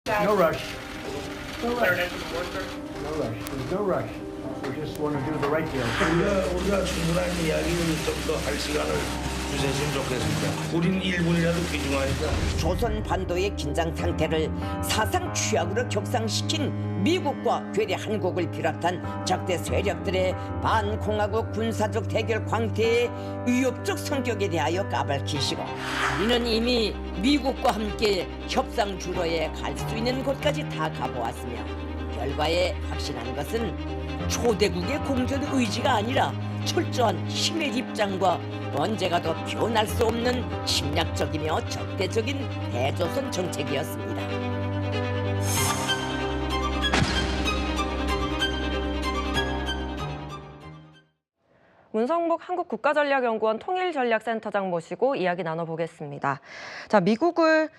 No rush. No Fair rush. answer before, sir? No rush. There's no rush. We just want to do the right deal. 우리가 충분한 이야기를 좀 더 할 시간을 주셨으면 좋겠습니다. 우린 1분이라도 귀중하니까. 조선 반도의 긴장 상태를 사상 최악으로 격상시킨 미국과 괴뢰 한국을 비롯한 적대 세력들의 반공화국 군사적 대결 광태의 위협적 성격에 대하여 까발키시고, 이는 이미 미국과 함께 협상 주로에 갈 수 있는 곳까지 다 가보았으며, 결과에 확신한 것은 초대국의 공존 의지가 아니라 철저한 힘의 입장과 언제가 더 변할 수 없는 침략적이며 적대적인 대조선 정책이었습니다. 문성목 한국국가전략연구원 통일전략센터장 모시고 이야기 나눠보겠습니다. 자, 미국을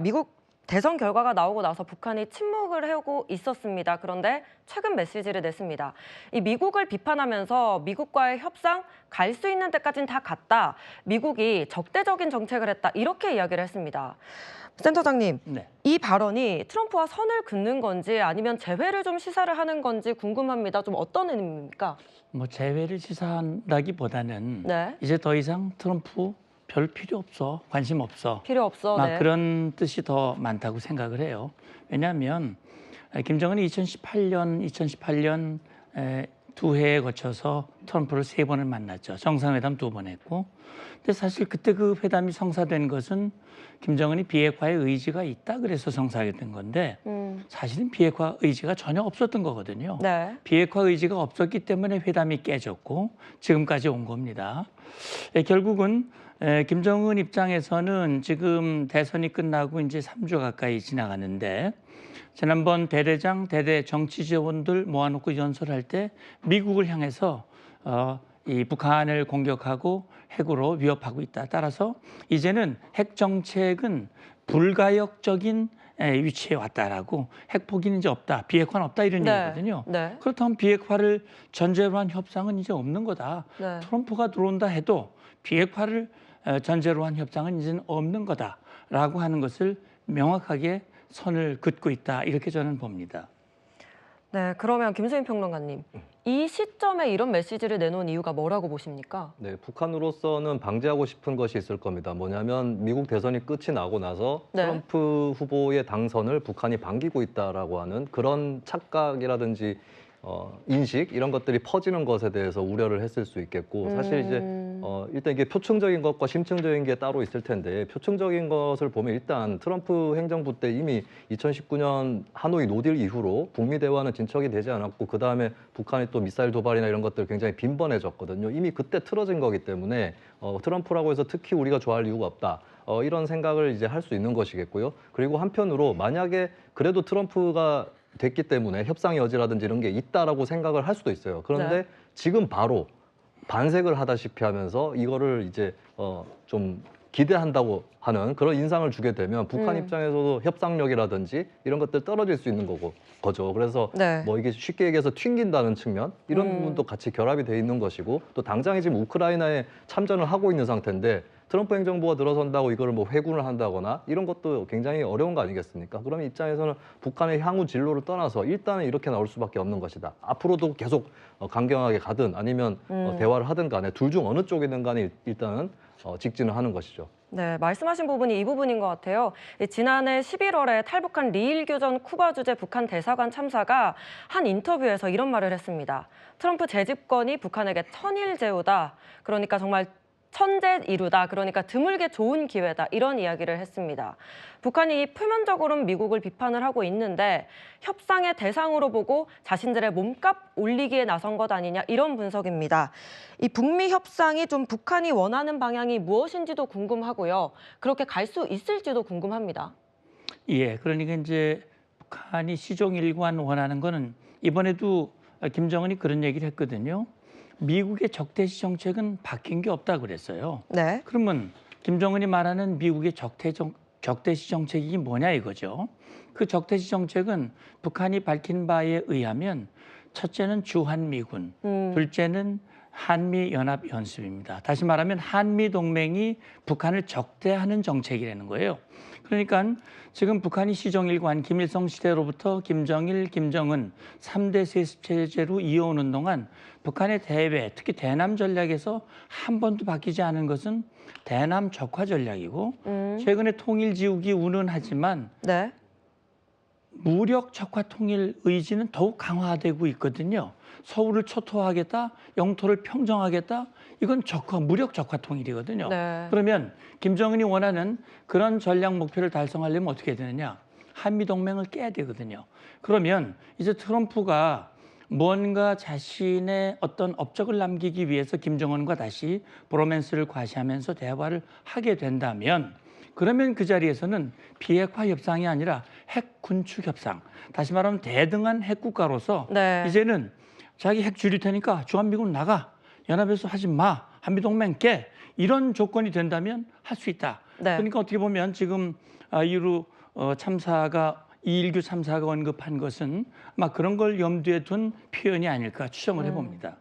미국 대선 결과가 나오고 나서 북한이 침묵을 해오고 있었습니다. 그런데 최근 메시지를 냈습니다. 이 미국을 비판하면서 미국과의 협상 갈 수 있는 데까지는 다 갔다. 미국이 적대적인 정책을 했다. 이렇게 이야기를 했습니다. 센터장님, 네. 이 발언이 트럼프와 선을 긋는 건지 아니면 재회를 좀 시사를 하는 건지 궁금합니다. 좀 어떤 의미입니까? 뭐 재회를 시사한다기보다는 네. 이제 더 이상 트럼프 별 필요 없어, 관심 없어. 필요 없어. 막 네. 그런 뜻이 더 많다고 생각을 해요. 왜냐하면 김정은이 2018년 두 해에 거쳐서 트럼프를 3번을 만났죠. 정상회담 2번 했고. 근데 사실 그때 그 회담이 성사된 것은 김정은이 비핵화의 의지가 있다 그래서 성사하게 된 건데 사실은 비핵화 의지가 전혀 없었던 거거든요. 네. 비핵화 의지가 없었기 때문에 회담이 깨졌고 지금까지 온 겁니다. 결국은 김정은 입장에서는 지금 대선이 끝나고 이제 3주 가까이 지나가는데, 지난번 대대장, 대대 정치 지원들 모아놓고 연설할 때 미국을 향해서 이 북한을 공격하고 핵으로 위협하고 있다. 따라서 이제는 핵 정책은 불가역적인 위치에 왔다라고, 핵 포기는 이제 없다, 비핵화는 없다 이런 네. 얘기거든요. 네. 그렇다면 비핵화를 전제로 한 협상은 이제 없는 거다. 네. 트럼프가 들어온다 해도 비핵화를 전제로 한 협상은 이제는 없는 거다라고 하는 것을 명확하게 선을 긋고 있다, 이렇게 저는 봅니다. 네, 그러면 김수인 평론가님, 이 시점에 이런 메시지를 내놓은 이유가 뭐라고 보십니까? 네, 북한으로서는 방지하고 싶은 것이 있을 겁니다. 뭐냐면 미국 대선이 끝이 나고 나서 네. 트럼프 후보의 당선을 북한이 반기고 있다라고 하는 그런 착각이라든지 인식 이런 것들이 퍼지는 것에 대해서 우려를 했을 수 있겠고, 사실 이제 일단 이게 표층적인 것과 심층적인 게 따로 있을 텐데, 표층적인 것을 보면 일단 트럼프 행정부 때 이미 2019년 하노이 노딜 이후로 북미 대화는 진척이 되지 않았고, 그 다음에 북한이 또 미사일 도발이나 이런 것들 굉장히 빈번해졌거든요. 이미 그때 틀어진 거기 때문에 트럼프라고 해서 특히 우리가 좋아할 이유가 없다. 이런 생각을 이제 할 수 있는 것이겠고요. 그리고 한편으로 만약에 그래도 트럼프가 됐기 때문에 협상의 여지라든지 이런 게 있다라고 생각을 할 수도 있어요. 그런데 네. 지금 바로 반색을 하다시피 하면서 이거를 이제 좀 기대한다고 하는 그런 인상을 주게 되면 북한 입장에서도 협상력이라든지 이런 것들 떨어질 수 있는 거죠. 그래서 네. 뭐 이게 쉽게 얘기해서 튕긴다는 측면, 이런 부분도 같이 결합이 돼 있는 것이고, 또 당장에 지금 우크라이나에 참전을 하고 있는 상태인데 트럼프 행정부가 들어선다고 이거를 뭐 회군을 한다거나 이런 것도 굉장히 어려운 거 아니겠습니까? 그러면 입장에서는 북한의 향후 진로를 떠나서 일단은 이렇게 나올 수밖에 없는 것이다. 앞으로도 계속 강경하게 가든 아니면 대화를 하든 간에 둘 중 어느 쪽이든 간에 일단은 직진을 하는 것이죠. 네, 말씀하신 부분이 이 부분인 것 같아요. 지난해 11월에 탈북한 리일교전 쿠바 주재 북한 대사관 참사가 한 인터뷰에서 이런 말을 했습니다. 트럼프 재집권이 북한에게 천일제우다. 그러니까 정말 천재이루다. 그러니까 드물게 좋은 기회다. 이런 이야기를 했습니다. 북한이 표면적으로는 미국을 비판을 하고 있는데 협상의 대상으로 보고 자신들의 몸값 올리기에 나선 것 아니냐, 이런 분석입니다. 이 북미 협상이 좀 북한이 원하는 방향이 무엇인지도 궁금하고요. 그렇게 갈 수 있을지도 궁금합니다. 예, 그러니까 이제 북한이 시종일관 원하는 거는 이번에도 김정은이 그런 얘기를 했거든요. 미국의 적대시 정책은 바뀐 게 없다 그랬어요. 네. 그러면 김정은이 말하는 미국의 적대시 정책이 뭐냐 이거죠. 그 적대시 정책은 북한이 밝힌 바에 의하면 첫째는 주한미군, 둘째는 한미 연합 연습입니다. 다시 말하면 한미 동맹이 북한을 적대하는 정책이라는 거예요. 그러니까 지금 북한이 시종일관 김일성 시대로부터 김정일, 김정은 3대 세습 체제로 이어오는 동안 북한의 대외, 특히 대남 전략에서 한 번도 바뀌지 않은 것은 대남 적화 전략이고 최근에 통일 지우기 운운하지만 네. 무력 적화 통일 의지는 더욱 강화되고 있거든요. 서울을 초토화하겠다, 영토를 평정하겠다, 이건 적화, 무력 적화 통일이거든요. 네. 그러면 김정은이 원하는 그런 전략 목표를 달성하려면 어떻게 해야 되느냐? 한미 동맹을 깨야 되거든요. 그러면 이제 트럼프가 뭔가 자신의 어떤 업적을 남기기 위해서 김정은과 다시 브로맨스를 과시하면서 대화를 하게 된다면 그러면 그 자리에서는 비핵화 협상이 아니라 핵 군축 협상, 다시 말하면 대등한 핵국가로서 네. 이제는 자기 핵 줄일 테니까 주한미군 나가, 연합에서 하지 마, 한미동맹 깨, 이런 조건이 된다면 할 수 있다. 네. 그러니까 어떻게 보면 지금 이후 참사가 2.19 참사가 언급한 것은 아마 그런 걸 염두에 둔 표현이 아닐까 추정을 해봅니다.